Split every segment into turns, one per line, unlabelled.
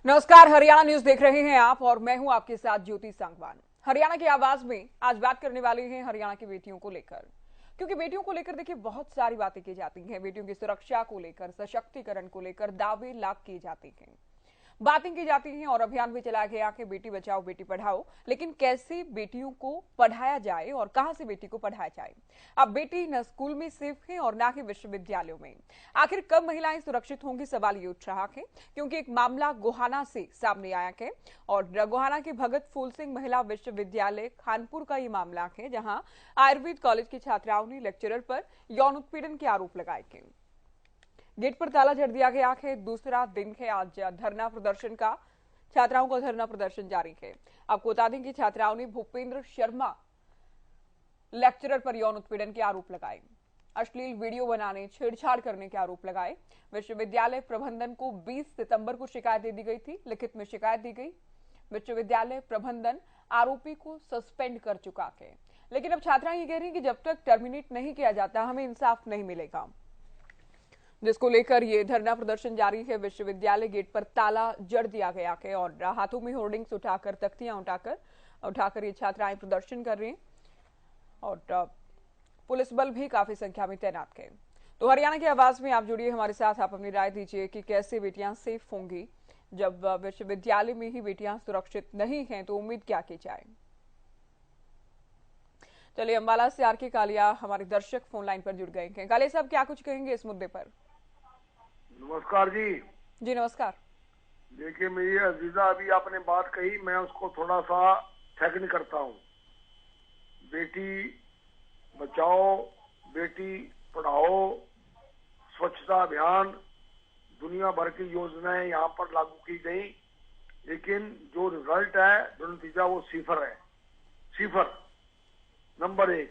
नमस्कार, हरियाणा न्यूज देख रहे हैं आप और मैं हूं आपके साथ ज्योति सांगवान। हरियाणा की आवाज में आज बात करने वाले हैं हरियाणा की बेटियों को लेकर, क्योंकि बेटियों को लेकर देखिए बहुत सारी बातें की जाती हैं। बेटियों की सुरक्षा को लेकर, सशक्तिकरण को लेकर दावे लाख किए जाते हैं, बातें की जाती हैं और अभियान भी चलाया गया कि बेटी बचाओ बेटी पढ़ाओ। लेकिन कैसे बेटियों को पढ़ाया जाए और कहां से बेटी को पढ़ाया जाए? अब बेटी न स्कूल में सेफ है और ना ही विश्वविद्यालयों में। आखिर कब महिलाएं सुरक्षित होंगी, सवाल ये उठ रहा है, क्योंकि एक मामला गोहाना से सामने आया है और गोहाना के भगत फूल सिंह महिला विश्वविद्यालय खानपुर का ये मामला है, जहां आयुर्वेद कॉलेज की छात्राओं ने लेक्चरर पर यौन उत्पीड़न के आरोप लगाए थे। गेट पर ताला जड़ दिया गया है। दूसरा दिन है आज धरना प्रदर्शन का। छात्राओं का धरना प्रदर्शन जारी है। आपको बता दें कि छात्राओं ने भूपेंद्र शर्मा लेक्चरर पर यौन उत्पीड़न के आरोप लगाए, अश्लील वीडियो बनाने, छेड़छाड़ करने के आरोप लगाए। विश्वविद्यालय प्रबंधन को 20 सितंबर को शिकायत दे दी गई थी, लिखित में शिकायत दी गई। विश्वविद्यालय प्रबंधन आरोपी को सस्पेंड कर चुका है, लेकिन अब छात्राएं ये कह रही हैं कि जब तक टर्मिनेट नहीं किया जाता हमें इंसाफ नहीं मिलेगा, जिसको लेकर ये धरना प्रदर्शन जारी है। विश्वविद्यालय गेट पर ताला जड़ दिया गया है और हाथों में होर्डिंग्स उठाकर, तख्तियां उठाकर ये छात्राएं प्रदर्शन कर रही हैं और पुलिस बल भी काफी संख्या में तैनात है। तो हरियाणा की आवाज में आप जुड़िए हमारे साथ, आप अपनी राय दीजिए कि कैसे बेटियां सेफ होंगी जब विश्वविद्यालय में ही बेटियां सुरक्षित नहीं हैं, तो उम्मीद क्या की जाए। चलिए, अंबाला से आर.के. कालिया हमारे दर्शक फोन लाइन पर जुड़ गए हैं। कालिया साहब, क्या कुछ कहेंगे इस मुद्दे पर?
नमस्कार जी।
जी नमस्कार।
देखिए, मेरी अजीजा अभी आपने बात कही, मैं उसको थोड़ा सा सेकंड करता हूँ। बेटी बचाओ बेटी पढ़ाओ, स्वच्छता अभियान, दुनिया भर की योजनाएं यहाँ पर लागू की गई, लेकिन जो रिजल्ट है, जो नतीजा, वो सिफर है। सिफर नंबर 1।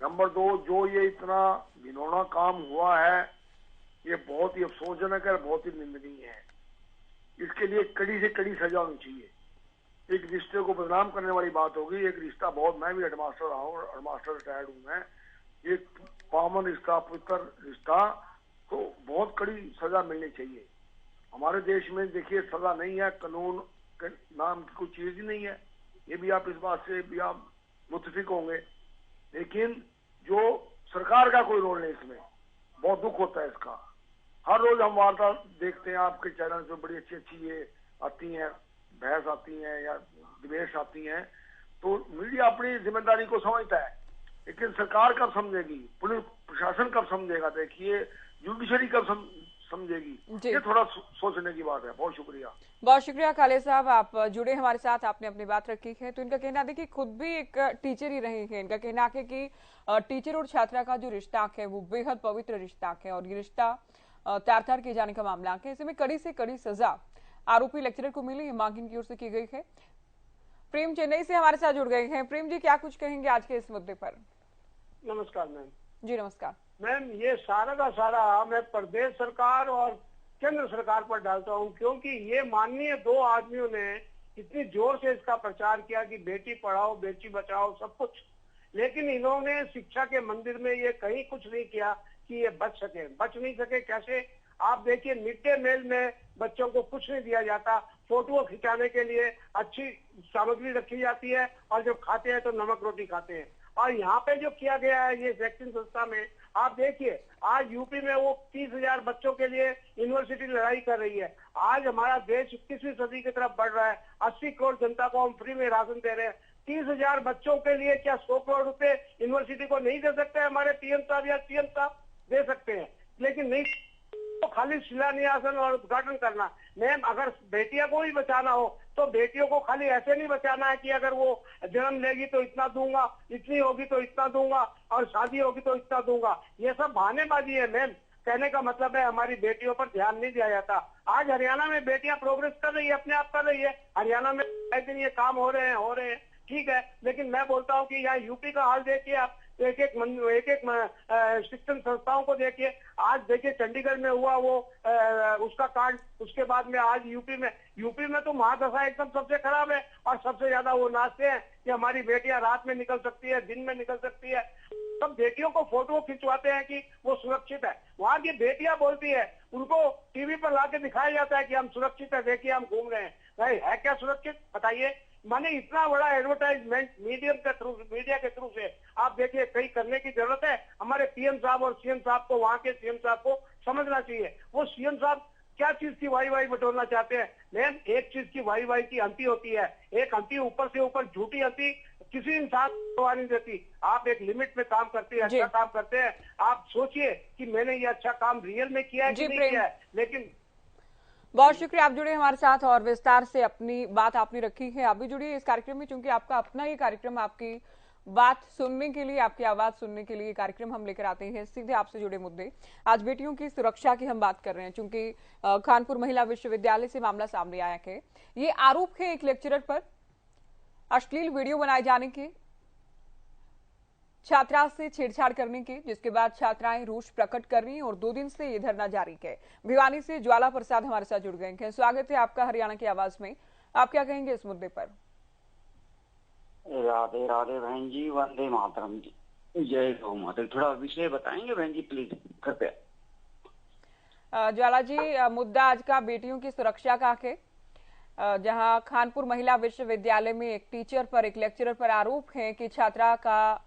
नंबर 2, जो ये इतना घिनौना काम हुआ है, ये बहुत ही अफसोसजनक है, बहुत ही निंदनीय है। इसके लिए कड़ी से कड़ी सजा होनी चाहिए। एक रिश्ते को बदनाम करने वाली बात होगी। एक रिश्ता बहुत, मैं भी हेडमास्टर रहा हूँ, हेडमास्टर रिटायर्ड हूँ मैं। एक पावन रिश्ता, पवित्र रिश्ता, तो बहुत कड़ी सजा मिलनी चाहिए। हमारे देश में देखिए सजा नहीं है, कानून के नाम की कोई चीज ही नहीं है। ये भी आप, इस बात से भी आप मुत्तफिक होंगे। लेकिन जो सरकार का कोई रोल नहीं इसमें, बहुत दुख होता है इसका। हर रोज हम वार्ता देखते हैं आपके चैनल पे, बड़ी अच्छी अच्छी ये आती हैं, बहस आती हैं या डिबेट्स आती हैं, तो मीडिया अपनी जिम्मेदारी को समझता है, लेकिन सरकार कब समझेगी, पुलिस प्रशासन कब समझेगा, देखिए जुडिशरी कब समझेगी, ये थोड़ा सोचने की बात है। बहुत शुक्रिया।
बहुत शुक्रिया काले साहब, आप जुड़े हमारे साथ, आपने अपनी बात रखी है। तो इनका कहना, देखिए खुद भी एक टीचर ही रहे हैं, इनका कहना है कि टीचर और छात्रा का जो रिश्ता है वो बेहद पवित्र रिश्ता है और ये रिश्ता तार-तार किए जाने का मामला है। ऐसे में कड़ी से कड़ी सजा आरोपी लेक्चरर को मिली, ये मांग इनकी ओर से की गई है। प्रेम चेन्नई से हमारे साथ जुड़ गए हैं। प्रेम जी, क्या कुछ कहेंगे आज के इस मुद्दे पर?
नमस्कार मैम।
जी नमस्कार
मैम, ये सारा का सारा मैं प्रदेश सरकार और केंद्र सरकार पर डालता हूँ, क्योंकि ये माननीय 2 आदमियों ने इतनी जोर से इसका प्रचार किया कि बेटी पढ़ाओ बेटी बचाओ सब कुछ, लेकिन इन्होंने शिक्षा के मंदिर में ये कहीं कुछ नहीं किया कि ये बच नहीं सके। कैसे? आप देखिए, मिड डे मील में बच्चों को कुछ नहीं दिया जाता, फोटो खिंचाने के लिए अच्छी सामग्री रखी जाती है और जब खाते हैं तो नमक रोटी खाते हैं। और यहाँ पे जो किया गया है ये वैक्सीन संस्था में, आप देखिए आज यूपी में वो 30,000 बच्चों के लिए यूनिवर्सिटी लड़ाई कर रही है। आज हमारा देश 21वीं सदी की तरफ बढ़ रहा है। 80 करोड़ जनता को हम फ्री में राशन दे रहे हैं। 30,000 बच्चों के लिए क्या 100 करोड़ रुपए यूनिवर्सिटी को नहीं दे सकते? हमारे पीएम साहब या सीएम साहब दे सकते हैं, लेकिन नहीं, तो खाली शिलान्यास और उद्घाटन करना। मैम, अगर बेटियों को ही बचाना हो तो बेटियों को खाली ऐसे नहीं बचाना है कि अगर वो जन्म लेगी तो इतना दूंगा, इतनी होगी तो इतना दूंगा और शादी होगी तो इतना दूंगा। ये सब बहानेबाजी है मैम। कहने का मतलब है हमारी बेटियों पर ध्यान नहीं दिया जाता। आज हरियाणा में बेटियां प्रोग्रेस कर रही है, अपने आप कर रही है। हरियाणा में दिन ये काम हो रहे हैं, ठीक है, लेकिन मैं बोलता हूँ कि यहाँ यूपी का हाल देखिए आप, एक एक शिक्षण संस्थाओं को देखिए। आज देखिए चंडीगढ़ में हुआ वो उसका कांड, उसके बाद में आज यूपी में तो महादशा एकदम सबसे खराब है और सबसे ज्यादा वो नाचते हैं कि हमारी बेटियां रात में निकल सकती है, दिन में निकल सकती है। सब बेटियों को फोटो खिंचवाते हैं कि वो सुरक्षित है। वहां की बेटियां बोलती है, उनको टीवी पर लाके दिखाया जाता है कि हम सुरक्षित है, देखिए हम घूम रहे हैं। भाई है क्या सुरक्षित, बताइए। माने इतना बड़ा एडवर्टाइजमेंट मीडिया के थ्रू से आप देखिए कहीं करने की जरूरत है। हमारे पीएम साहब और सीएम साहब को, वहां के सीएम साहब को समझना चाहिए। वो सीएम साहब क्या चीज की वाई बटोरना चाहते हैं। मैम एक चीज की वाई की हंसी होती है, एक हंसी ऊपर से ऊपर झूठी हंसी किसी इंसान को नहीं देती। आप एक लिमिट में काम करते हैं, अच्छा काम करते हैं, आप सोचिए कि मैंने ये अच्छा काम रियल में किया है कि नहीं किया है। लेकिन
बहुत शुक्रिया, आप जुड़े हमारे साथ और विस्तार से अपनी बात आपने रखी है। आप भी जुड़िए इस कार्यक्रम में, क्योंकि आपका अपना ये कार्यक्रम, आपकी बात सुनने के लिए, आपकी आवाज सुनने के लिए कार्यक्रम हम लेकर आते हैं सीधे आपसे जुड़े मुद्दे। आज बेटियों की सुरक्षा की हम बात कर रहे हैं, चूंकि कानपुर महिला विश्वविद्यालय से मामला सामने आया है। ये आरोप है एक लेक्चरर पर अश्लील वीडियो बनाए जाने के, छात्रा से छेड़छाड़ करने की, जिसके बाद छात्राएं रोष प्रकट कर रही हैं और 2 दिन से ये धरना जारी है। भिवानी से ज्वाला प्रसाद हमारे साथ जुड़ गए हैं। स्वागत है आपका हरियाणा की आवाज में। आप क्या कहेंगे इस मुद्दे पर?
राधे राधे बहन जी, वंदे मातरम जी, जय गौ माता। थोड़ा विषय बताएंगे बहन जी प्लीज, कृपया।
ज्वाला जी, मुद्दा आज का बेटियों की सुरक्षा का है, जहां खानपुर महिला विश्वविद्यालय में एक टीचर पर, एक लेक्चरर पर आरोप है कि छात्रा का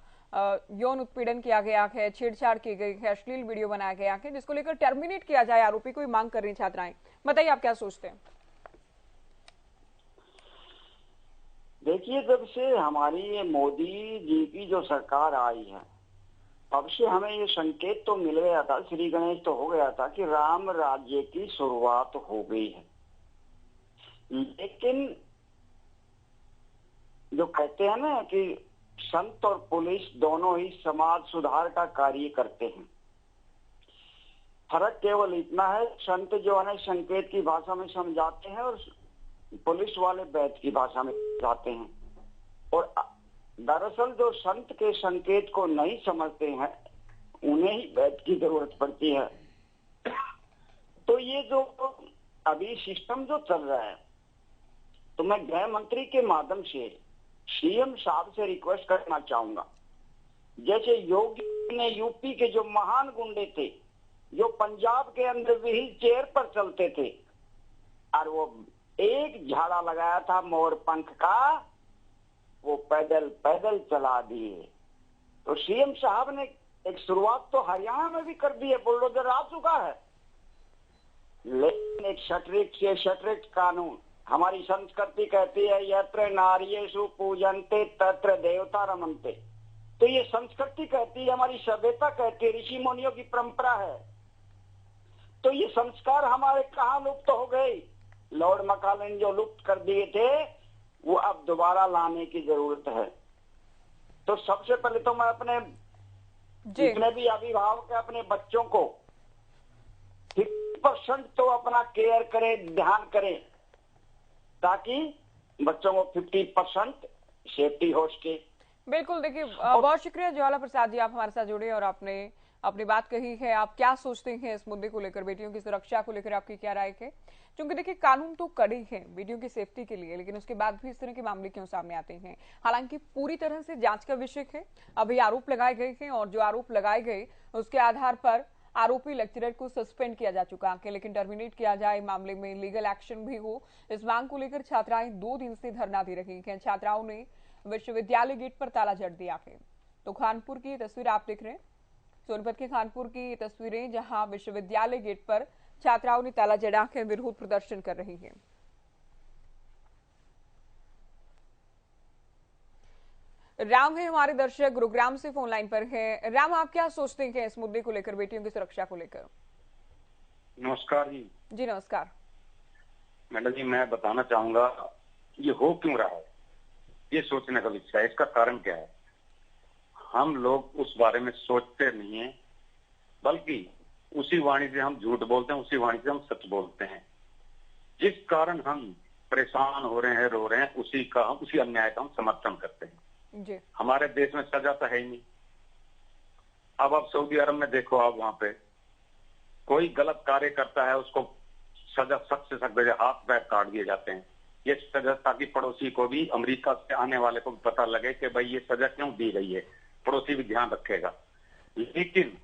यौन उत्पीड़न किया गया है, छेड़छाड़ की गई है, अश्लील वीडियो बनाया गया है, जिसको लेकर टर्मिनेट किया जाए आरोपी को मांग कर रही छात्राएं। बताइए आप क्या सोचते हैं?
देखिए, जब से हमारी ये मोदी जी की जो सरकार आई है, तब से हमें ये संकेत तो मिल गया था, श्री गणेश तो हो गया था कि राम राज्य की शुरुआत हो गई है। लेकिन जो कहते हैं ना कि संत और पुलिस दोनों ही समाज सुधार का कार्य करते हैं। फर्क केवल इतना है, संत जो है संकेत की भाषा में समझाते हैं और पुलिस वाले वैद्य की भाषा में समझाते हैं। और दरअसल जो संत के संकेत को नहीं समझते हैं, उन्हें ही वैद्य की जरूरत पड़ती है। तो ये जो अभी सिस्टम जो चल रहा है, तो मैं गृह मंत्री के माध्यम से सीएम साहब से रिक्वेस्ट करना चाहूंगा, जैसे योगी ने यूपी के जो महान गुंडे थे, जो पंजाब के अंदर व्हील चेयर पर चलते थे और वो एक झाड़ा लगाया था मोर पंख का, वो पैदल पैदल चला दिए। तो सीएम साहब ने एक शुरुआत तो हरियाणा में भी कर दी है, बुलडोजर आ चुका है। लेकिन एक सटरिक कानून, हमारी संस्कृति कहती है यत्र नार्येषु पूजन्ते तत्र देवता रमन्ते। तो ये संस्कृति कहती है, हमारी सभ्यता कहती है, ऋषि मुनियों की परंपरा है। तो ये संस्कार हमारे कहाँ लुप्त हो गए? लॉर्ड मैकाले ने जो लुप्त कर दिए थे, वो अब दोबारा लाने की जरूरत है। तो सबसे पहले तो मैं अपने जितने भी अभिभावक है, अपने बच्चों को 50% तो अपना केयर करें, ध्यान करें, ताकि बच्चों को 50% सेफ्टी हो सके।
बिल्कुल। देखिए, बहुत शुक्रिया ज्वाला प्रसाद जी, आप हमारे साथ जुड़े और आपने अपनी बात कही है। आप क्या सोचते हैं इस मुद्दे को लेकर, बेटियों की सुरक्षा को लेकर आपकी क्या राय है? क्योंकि देखिए, कानून तो कड़े हैं बेटियों की सेफ्टी के लिए, लेकिन उसके बाद भी इस तरह के मामले क्यों सामने आते हैं? हालांकि पूरी तरह से जांच का विषय है। अभी आरोप लगाए गए हैं और जो आरोप लगाए गए उसके आधार पर आरोपी लेक्चरर को सस्पेंड किया जा चुका है, लेकिन टर्मिनेट किया जाए, मामले में लीगल एक्शन भी हो, इस मांग को लेकर छात्राएं 2 दिन से धरना दे रही हैं। छात्राओं ने विश्वविद्यालय गेट पर ताला जड़ दिया है। तो खानपुर की तस्वीर आप देख रहे हैं, सोनीपत के खानपुर की तस्वीरें, जहां विश्वविद्यालय गेट पर छात्राओं ने ताला जड़ा के विरोध प्रदर्शन कर रही हैं। राम है हमारे दर्शक, गुरुग्राम से फोन लाइन पर है। राम, आप क्या सोचते हैं इस मुद्दे को लेकर, बेटियों की सुरक्षा को लेकर?
नमस्कार जी।
जी नमस्कार।
मैडम जी, मैं बताना चाहूंगा ये हो क्यों रहा है, ये सोचने का विषय है। इसका कारण क्या है? हम लोग उस बारे में सोचते नहीं है, बल्कि उसी वाणी से हम झूठ बोलते हैं, उसी वाणी से हम सच बोलते हैं। जिस कारण हम परेशान हो रहे हैं, रो रहे हैं, उसी अन्याय का हम समर्थन करते हैं
जी।
हमारे देश में सजा तो है ही नहीं। अब आप सऊदी अरब में देखो, आप वहां पे कोई गलत कार्य करता है, उसको सजा सख्त से सख्त हाथ पैर काट दिए जाते हैं। ये सजा ताकि पड़ोसी को भी, अमेरिका से आने वाले को भी पता लगे कि भाई ये सजा क्यों दी गई है, पड़ोसी भी ध्यान रखेगा। लेकिन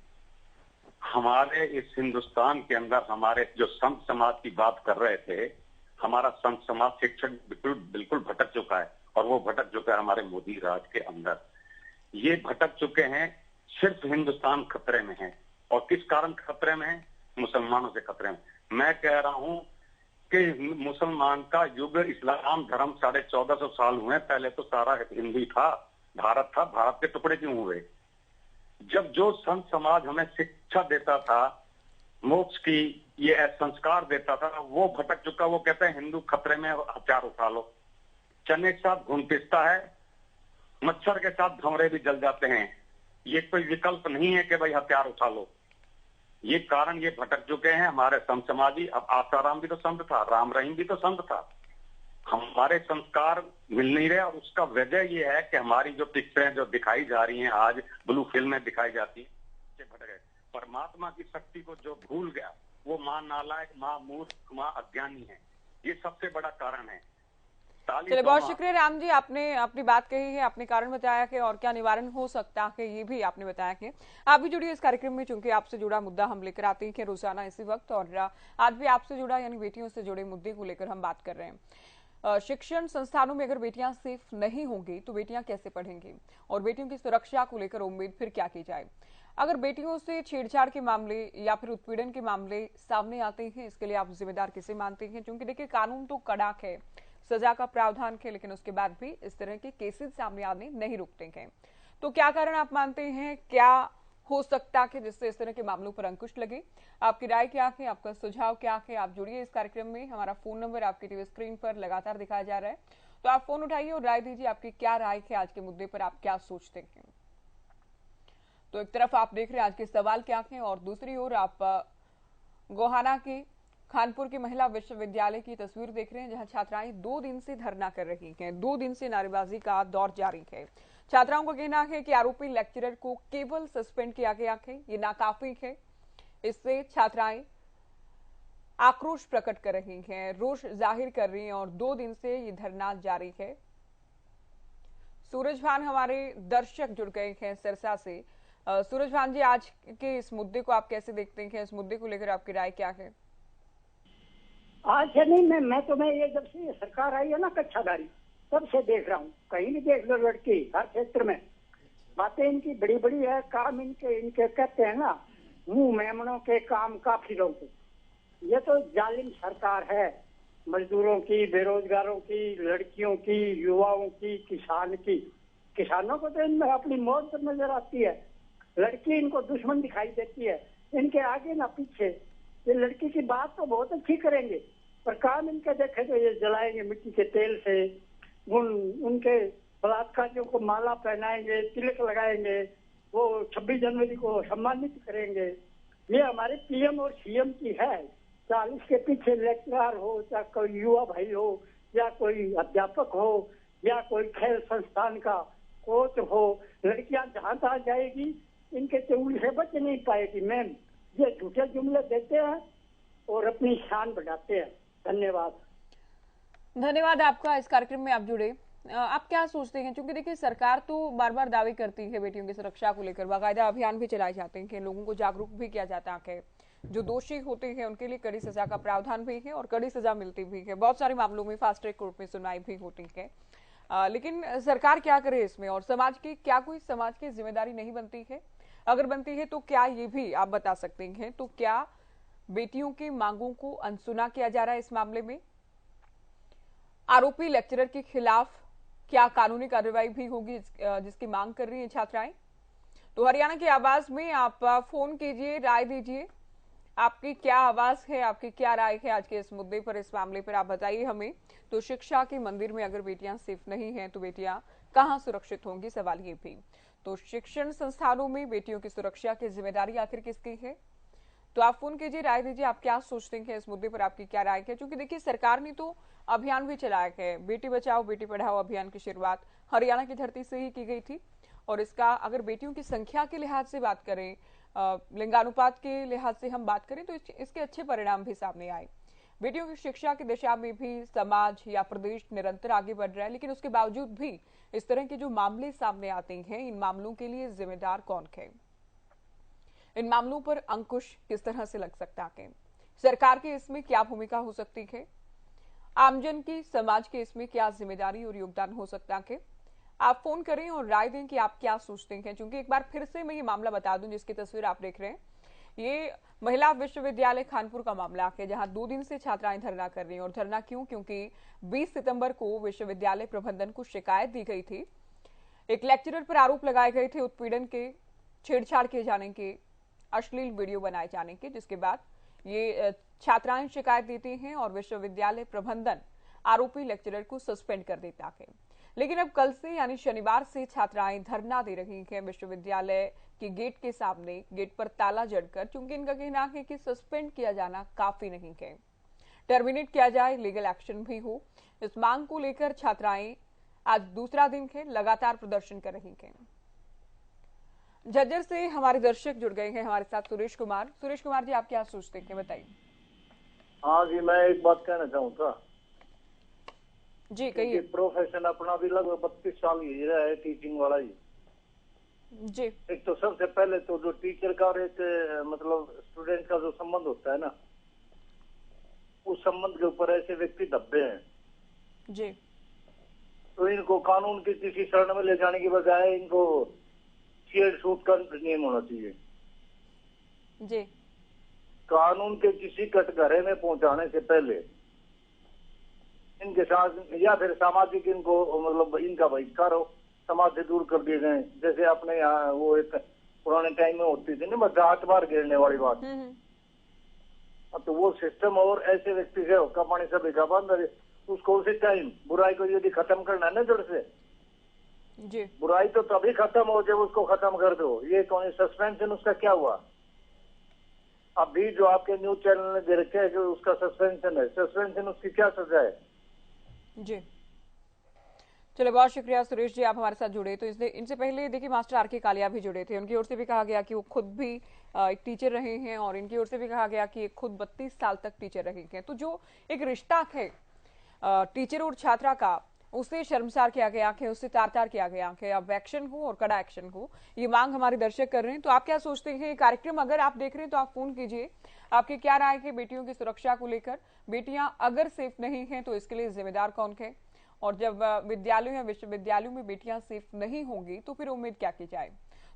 हमारे इस हिंदुस्तान के अंदर हमारे जो संत समाज की बात कर रहे थे, हमारा संत समाज शिक्षक बिल्कुल बिल्कुल भटक चुका है, और वो भटक चुका है हमारे मोदी राज के अंदर। ये भटक चुके हैं, सिर्फ हिंदुस्तान खतरे में है। और किस कारण खतरे में है? मुसलमानों से खतरे में। मैं कह रहा हूं कि मुसलमान का युग, इस्लाम धर्म 1450 साल हुए। पहले तो सारा हिंदू था, भारत था, भारत के टुकड़े क्यों हुए? जब जो संत समाज हमें शिक्षा देता था, मोक्ष की ये संस्कार देता था, वो भटक चुका। वो कहते हैं हिंदू खतरे में, हथियार उठा लो। चने के साथ घुन पिसता है, मच्छर के साथ भंवरे भी जल जाते हैं। ये कोई विकल्प नहीं है कि भाई हथियार उठा लो। ये कारण ये भटक चुके हैं हमारे संत समाजी। अब आसाराम भी तो संत था, राम रहीम भी तो संत था। हमारे संस्कार मिल नहीं रहे, और उसका वजह ये है कि हमारी जो पिक्चरें जो दिखाई जा रही हैं, आज ब्लू फिल्म में दिखाई जाती है, भटक गए। परमात्मा की शक्ति को जो भूल गया, वो मां नालायक, मां मूर्ख, मां अज्ञानी है। ये सबसे बड़ा कारण है।
चलिए, बहुत शुक्रिया राम जी, आपने अपनी बात कही है, आपने कारण बताया कि और क्या निवारण हो सकता है, ये भी आपने बताया कि आप भी जुड़िए इस कार्यक्रम में, चूंकि आपसे जुड़ा मुद्दा हम लेकर आते हैं कि रोजाना इसी वक्त, और आज भी आपसे जुड़ा यानी बेटियों से जुड़े मुद्दे को लेकर हम बात कर रहे हैं। शिक्षण संस्थानों में अगर बेटियां सेफ नहीं होंगी तो बेटियां कैसे पढ़ेंगी, और बेटियों की सुरक्षा को लेकर उम्मीद फिर क्या की जाए। अगर बेटियों से छेड़छाड़ के मामले या फिर उत्पीड़न के मामले सामने आते हैं, इसके लिए आप जिम्मेदार किसे मानते हैं? क्योंकि देखिए, कानून तो कड़क है, सजा का प्रावधान है, लेकिन उसके बाद भी इस तरह के केसेस सामने आने नहीं रुकते हैं। तो क्या कारण आप मानते हैं, क्या हो सकता है जिससे इस तरह के मामलों पर अंकुश लगे? आपकी राय क्या है, आपका सुझाव क्या है? आप जुड़िए इस कार्यक्रम में। हमारा फोन नंबर आपकी टीवी स्क्रीन पर लगातार दिखाया जा रहा है, तो आप फोन उठाइए और राय दीजिए, आपकी क्या राय है आज के मुद्दे पर, आप क्या सोचते हैं। तो एक तरफ आप देख रहे हैं आज के सवाल क्या है, और दूसरी ओर आप गोहाना के खानपुर के महिला विश्वविद्यालय की तस्वीर देख रहे हैं, जहां छात्राएं 2 दिन से धरना कर रही हैं। 2 दिन से नारेबाजी का दौर जारी है। छात्राओं का कहना है कि आरोपी लेक्चरर को केवल सस्पेंड किया गया है, ये नाकाफी है। इससे छात्राएं आक्रोश प्रकट कर रही हैं, रोष जाहिर कर रही हैं, और 2 दिन से ये धरना जारी है। सूरज भान हमारे दर्शक जुड़ गए हैं सिरसा से। सूरज भान जी, आज के इस मुद्दे को आप कैसे देखते हैं? इस मुद्दे को लेकर आपकी राय क्या है?
आज से नहीं, मैं ये जब से सरकार आई है ना कच्छाधारी, तब से देख रहा हूँ। कहीं भी देख लो लड़की, हर क्षेत्र में बातें इनकी बड़ी बड़ी है। काम इनके कहते हैं ना, मुंह मेमनों के काम काफिरों के। ये तो जालिम सरकार है, मजदूरों की, बेरोजगारों की, लड़कियों की, युवाओं की, किसान की। किसानों को तो इनमें अपनी मौत पर नजर आती है। लड़की इनको दुश्मन दिखाई देती है, इनके आगे ना पीछे। ये लड़की की बात तो बहुत अच्छी करेंगे, पर काम इनके देखे तो ये जलाएंगे मिट्टी के तेल से। उनके बलात्कारियों को माला पहनाएंगे, तिलक लगाएंगे, वो 26 जनवरी को सम्मानित करेंगे। ये हमारे पीएम और सीएम की है। 40 के पीछे लेक्चरर हो, चाहे कोई युवा भाई हो, या कोई अध्यापक हो, या कोई खेल संस्थान का कोच हो, लड़कियां जहां तहां जाएगी, इनके चुगली से बच नहीं पाएगी। मैम, ये झूठे जुमले देते हैं और अपनी शान बढ़ाते हैं। धन्यवाद।
धन्यवाद आपका, इस कार्यक्रम में आप जुड़े। आप क्या सोचते हैं? क्योंकि देखिए, सरकार तो बार बार दावे करती है बेटियों की सुरक्षा को लेकर, बाकायदा अभियान भी चलाए जाते हैं, लोगों को जागरूक भी किया जाता है। जो दोषी होते हैं उनके लिए कड़ी सजा का प्रावधान भी है, और कड़ी सजा मिलती भी है। बहुत सारे मामलों में फास्ट ट्रैक कोर्ट में सुनवाई भी होती है। लेकिन सरकार क्या करे इसमें, और समाज की क्या कोई समाज की जिम्मेदारी नहीं बनती है? अगर बनती है तो क्या ये भी आप बता सकते हैं? तो क्या बेटियों की मांगों को अनसुना किया जा रहा है इस मामले में? आरोपी लेक्चरर के खिलाफ क्या कानूनी कार्रवाई भी होगी जिसकी मांग कर रही है छात्राएं? तो हरियाणा की आवाज में आप फोन कीजिए, राय दीजिए, आपकी क्या आवाज है, आपकी क्या राय है आज के इस मुद्दे पर, इस मामले पर आप बताइए हमें। तो शिक्षा के मंदिर में अगर बेटियां सेफ नहीं हैं तो बेटियां कहां सुरक्षित होंगी, सवाल ये भी। तो शिक्षण संस्थानों में बेटियों की सुरक्षा की जिम्मेदारी आखिर किसकी है? तो आप फोन कीजिए, राय दीजिए, आप क्या सोचते हैं इस मुद्दे पर, आपकी क्या राय है? क्योंकि देखिए, सरकार ने तो अभियान भी चलाया है। बेटी बचाओ बेटी पढ़ाओ अभियान की शुरुआत हरियाणा की धरती से ही की गई थी, और इसका अगर बेटियों की संख्या के लिहाज से बात करें, लिंगानुपात के लिहाज से हम बात करें, तो इसके अच्छे परिणाम भी सामने आए। बेटियों की शिक्षा की दिशा में भी समाज या प्रदेश निरंतर आगे बढ़ रहा है, लेकिन उसके बावजूद भी इस तरह के जो मामले सामने आते हैं, इन मामलों के लिए जिम्मेदार कौन है? इन मामलों पर अंकुश किस तरह से लग सकता है, सरकार की इसमें क्या भूमिका हो सकती है, आमजन की, समाज के इसमें क्या जिम्मेदारी और योगदान हो सकता है। आप फोन करें और राय दें कि आप क्या सोचते हैं। क्योंकि एक बार फिर से मैं ये मामला बता दूं जिसकी तस्वीर आप देख रहे हैं, ये महिला विश्वविद्यालय कानपुर का मामला है, जहां 2 दिन से छात्राएं धरना कर रही हैं। और धरना क्यों? क्योंकि 20 सितंबर को विश्वविद्यालय प्रबंधन को शिकायत दी गई थी। एक लेक्चरर पर आरोप लगाए गए थे उत्पीड़न के, छेड़छाड़ किए जाने के, अश्लील वीडियो बनाए जाने के, जिसके बाद ये छात्राएं शिकायत देती हैं और विश्वविद्यालय प्रबंधन आरोपी लेक्चरर को सस्पेंड कर देता है। लेकिन अब कल से यानी शनिवार से छात्राएं धरना दे रही हैं विश्वविद्यालय के गेट के सामने, गेट पर ताला जड़कर, क्योंकि इनका कहना है कि सस्पेंड किया जाना काफी नहीं है, टर्मिनेट किया जाए, लीगल एक्शन भी हो। इस मांग को लेकर छात्राएं आज दूसरा दिन है लगातार प्रदर्शन कर रही हैं। झज्जर से हमारे दर्शक जुड़ गए हैं हमारे साथ, सुरेश कुमार। सुरेश कुमार जी, आप क्या सोचते हैं, बताइए।
हाँ जी, मैं एक बात कहना चाहूँगा
जी कहिए।
प्रोफेशन अपना भी लगभग 32 साल ही रहा है टीचिंग वाला ही
जी।
एक तो सबसे पहले तो जो टीचर का और एक मतलब स्टूडेंट का जो संबंध होता है ना, उस संबंध के ऊपर ऐसे व्यक्ति दबे हैं
जी।
तो इनको कानून की किसी शरण में ले जाने की बजाय इनको चेयर शूट का नियम होना चाहिए।
जी।
कानून के किसी कटघरे में पहुंचाने से पहले इनके साथ या फिर सामाजिक इनको मतलब इनका बहिष्कार हो, समाज से दूर कर दिए गए। जैसे अपने यहाँ वो एक पुराने टाइम में होती थी ना, बस 8 बार गिरने वाली बात, तो वो सिस्टम और ऐसे व्यक्ति से हुक्का पानी सब भिगा बंद, उसको उसी टाइम बुराई को यदि खत्म करना है ना जड़ से,
जी।
बुराई तो तभी खत्म हो जब उसको खत्म कर दो। ये कौन सस्पेंशन उसका क्या हुआ? अभी जो आपके न्यूज चैनल ने दे रखे है जो उसका सस्पेंशन है, सस्पेंशन उसकी क्या सजा है?
जी चलो, बहुत शुक्रिया सुरेश जी, आप हमारे साथ जुड़े। तो इनसे पहले देखिए मास्टर आर के कालिया भी जुड़े थे, उनकी ओर से भी कहा गया कि वो खुद भी एक टीचर रहे हैं और इनकी ओर से भी कहा गया कि खुद 32 साल तक टीचर रहे हैं। तो जो एक रिश्ता है टीचर और छात्रा का, उसे शर्मसार किया गया है, उससे तार-तार किया गया है। अब एक्शन हो और कड़ा एक्शन हो, ये मांग हमारे दर्शक कर रहे हैं। तो आप क्या सोचते हैं? कार्यक्रम अगर आप देख रहे हैं तो आप फोन कीजिए, आपकी क्या राय है बेटियों की सुरक्षा को लेकर? बेटियां अगर सेफ नहीं हैं तो इसके लिए जिम्मेदार कौन है? और जब विद्यालयों या विश्वविद्यालयों में बेटियां सेफ नहीं होंगी तो फिर उम्मीद क्या की जाए?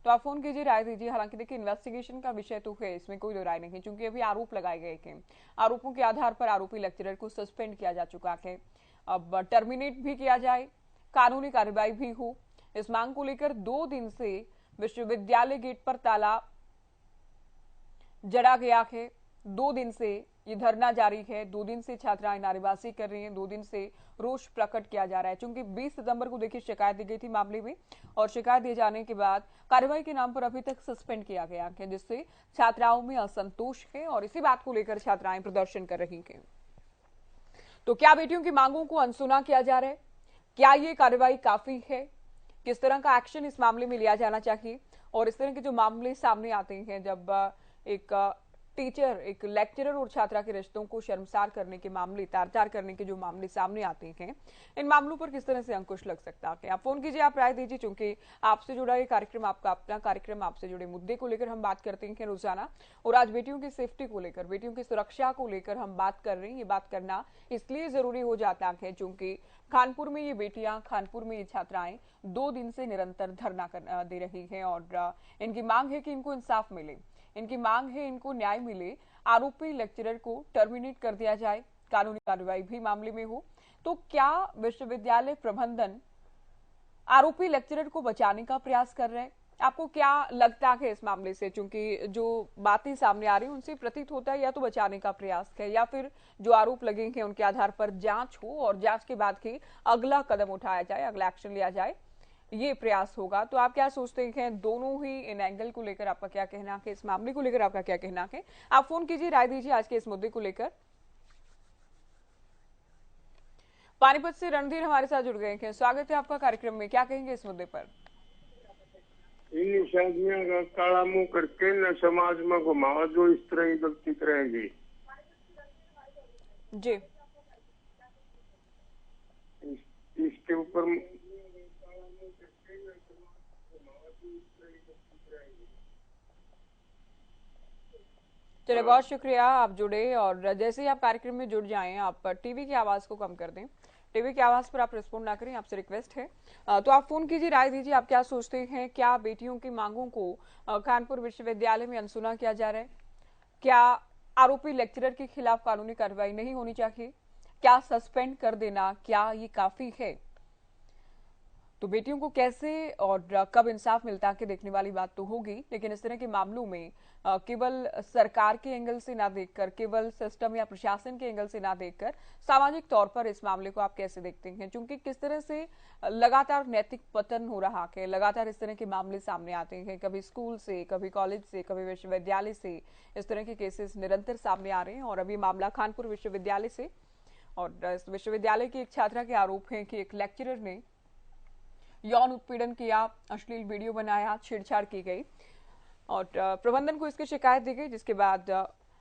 तो आप फोन कीजिए, राय दीजिए। हालांकि देखिए इन्वेस्टिगेशन का विषय तो है, इसमें कोई दो राय नहीं, क्योंकि अभी आरोप लगाए गए हैं। आरोपों के आधार पर आरोपी लेक्चरर को सस्पेंड किया जा चुका है, अब टर्मिनेट भी किया जाए, कानूनी कार्रवाई भी हो। इस मांग को लेकर 2 दिन से विश्वविद्यालय गेट पर ताला जड़ा गया है। 2 दिन से ये धरना जारी है, 2 दिन से छात्राएं नारेबाजी कर रही हैं, 2 दिन से रोष प्रकट किया जा रहा है। क्योंकि 20 सितंबर को देखिए शिकायत दी गई थी मामले में, और शिकायत दिए जाने के बाद कार्रवाई के नाम पर अभी तक सस्पेंड किया गया है, जिससे छात्राओं में असंतोष है और इसी बात को लेकर छात्राएं प्रदर्शन कर रही हैं। तो क्या बेटियों की मांगों को अनसुना किया जा रहा है? क्या ये कार्रवाई काफी है? किस तरह का एक्शन इस मामले में लिया जाना चाहिए? और इस तरह के जो मामले सामने आते हैं, जब एक टीचर, एक लेक्चरर और छात्रा के रिश्तों को शर्मसार करने के मामले, तार-तार करने के जो मामले सामने आते हैं, इन मामलों पर किस तरह से अंकुश लग सकता है? आप फोन कीजिए, आप राय दीजिए। चूंकि आपसे जुड़ा ये कार्यक्रम आपका अपना कार्यक्रम, आपसे जुड़े मुद्दे को लेकर हम बात करते हैं रोजाना, और आज बेटियों की सेफ्टी को लेकर, बेटियों की सुरक्षा को लेकर हम बात कर रहे हैं। ये बात करना इसलिए जरूरी हो जाता है क्योंकि कानपुर में ये बेटियां, कानपुर में ये छात्राएं 2 दिन से निरंतर धरना दे रही हैं और इनकी मांग है कि इनको इंसाफ मिले, इनकी मांग है इनको न्याय मिले, आरोपी लेक्चरर को टर्मिनेट कर दिया जाए, कानूनी कार्रवाई भी मामले में हो। तो क्या विश्वविद्यालय प्रबंधन आरोपी लेक्चरर को बचाने का प्रयास कर रहे हैं? आपको क्या लगता है इस मामले से? क्योंकि जो बातें सामने आ रही हैं उनसे प्रतीत होता है या तो बचाने का प्रयास है, या फिर जो आरोप लगे हैं उनके आधार पर जांच हो और जांच के बाद ही अगला कदम उठाया जाए, अगला एक्शन लिया जाए, ये प्रयास होगा। तो आप क्या सोचते हैं? दोनों ही इन एंगल को लेकर आपका क्या कहना है? इस मामले को लेकर आपका क्या कहना है? आप फोन कीजिए, राय दीजिए आज के इस मुद्दे को लेकर। पानीपत से रणधीर हमारे साथ जुड़ गए हैं, स्वागत है आपका कार्यक्रम में। क्या कहेंगे इस मुद्दे पर?
इन शादियों का काला मुंह करके न समाज में घुमावा जो इस तरह ही व्यक्ति रहेंगे
जी।
इसके ऊपर
चलिए, बहुत शुक्रिया, आप जुड़े। और जैसे ही आप कार्यक्रम में जुड़ जाएं, आप टीवी की आवाज को कम कर दें। टीवी की आवाज पर आप रिस्पॉन्ड ना करें, आपसे रिक्वेस्ट है। तो आप फोन कीजिए, राय दीजिए, आप क्या सोचते हैं? क्या बेटियों की मांगों को कानपुर विश्वविद्यालय में अनसुना किया जा रहा है? क्या आरोपी लेक्चरर के खिलाफ कानूनी कार्रवाई नहीं होनी चाहिए? क्या सस्पेंड कर देना, क्या ये काफी है? तो बेटियों को कैसे और कब इंसाफ मिलता है देखने वाली बात तो होगी, लेकिन इस तरह के मामलों में केवल सरकार के एंगल से ना देखकर, केवल सिस्टम या प्रशासन के एंगल से ना देखकर, सामाजिक तौर पर इस मामले को आप कैसे देखते हैं? क्योंकि किस तरह से लगातार नैतिक पतन हो रहा है, लगातार इस तरह के मामले सामने आते हैं, कभी स्कूल से, कभी कॉलेज से, कभी विश्वविद्यालय से, इस तरह के केसेस निरंतर सामने आ रहे हैं। और अभी मामला कानपुर विश्वविद्यालय से, और इस विश्वविद्यालय की एक छात्रा के आरोप है कि एक लेक्चरर ने यौन उत्पीड़न किया, अश्लील वीडियो बनाया, छेड़छाड़ की गई और प्रबंधन को इसकी शिकायत दी गई, जिसके बाद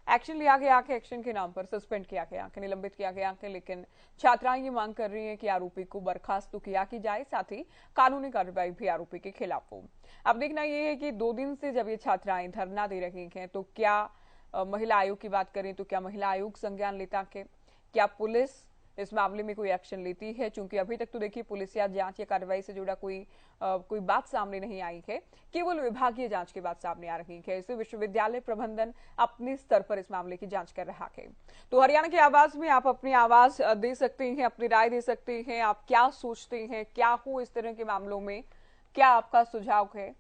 एक्शन लिया गया कि एक्शन के नाम पर सस्पेंड किया गया, कि निलंबित किया गया। लेकिन छात्राएं ये मांग कर रही हैं कि आरोपी को बर्खास्त तो किया की जाए, साथ ही कानूनी कार्रवाई भी आरोपी के खिलाफ हो। अब देखना यह है कि 2 दिन से जब ये छात्राएं धरना दे रही हैं, तो क्या महिला आयोग की बात करें तो क्या महिला आयोग संज्ञान लेता है? क्या पुलिस इस मामले में कोई एक्शन लेती है? क्योंकि अभी तक तो देखिए पुलिस या जांच या कार्रवाई से जुड़ा कोई बात सामने नहीं आई है, केवल विभागीय जांच की बात सामने आ रही है। इसे विश्वविद्यालय प्रबंधन अपने स्तर पर इस मामले की जांच कर रहा है। तो हरियाणा की आवाज में आप अपनी आवाज दे सकते हैं, अपनी राय दे सकते हैं। आप क्या सोचते हैं, क्या हो इस तरह के मामलों में, क्या आपका सुझाव है?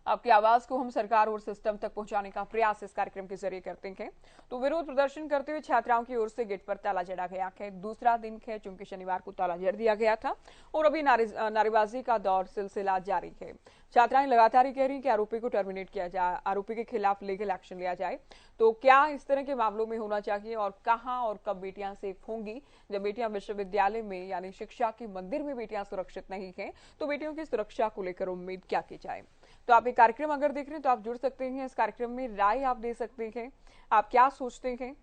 आपकी आवाज को हम सरकार और सिस्टम तक पहुंचाने का प्रयास इस कार्यक्रम के जरिए करते हैं। तो विरोध प्रदर्शन करते हुए छात्राओं की ओर से गेट पर ताला जड़ा गया है। दूसरा दिन है, चूंकि शनिवार को ताला जड़ दिया गया था और अभी नारेबाजी का दौर सिलसिला जारी है। छात्राएं लगातार कह रही कि आरोपी को टर्मिनेट किया जाए, आरोपी के खिलाफ लीगल एक्शन लिया जाए। तो क्या इस तरह के मामलों में होना चाहिए और कहां और कब बेटियां सेफ होंगी? जब बेटियां विश्वविद्यालय में यानी शिक्षा के मंदिर में बेटियां सुरक्षित नहीं है, तो बेटियों की सुरक्षा को लेकर उम्मीद क्या की जाए? तो आप ये कार्यक्रम अगर देख रहे हैं तो आप जुड़ सकते हैं, इस कार्यक्रम में राय आप दे सकते हैं। आप क्या सोचते हैं?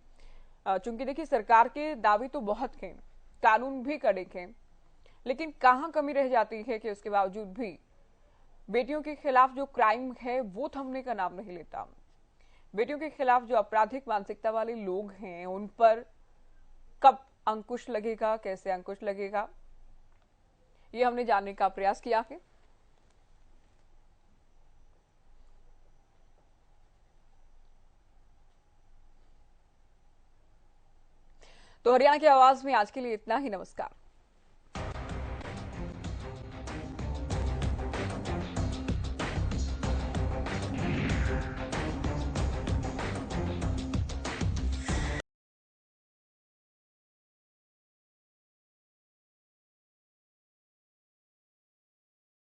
चूंकि देखिए सरकार के दावे तो बहुत हैं, कानून भी कड़े हैं, लेकिन कहां कमी रह जाती है कि उसके बावजूद भी बेटियों के खिलाफ जो क्राइम है वो थमने का नाम नहीं लेता। बेटियों के खिलाफ जो आपराधिक मानसिकता वाले लोग हैं उन पर कब अंकुश लगेगा, कैसे अंकुश लगेगा, ये हमने जानने का प्रयास किया है। तो हरियाणा की आवाज में आज के लिए इतना ही। नमस्कार।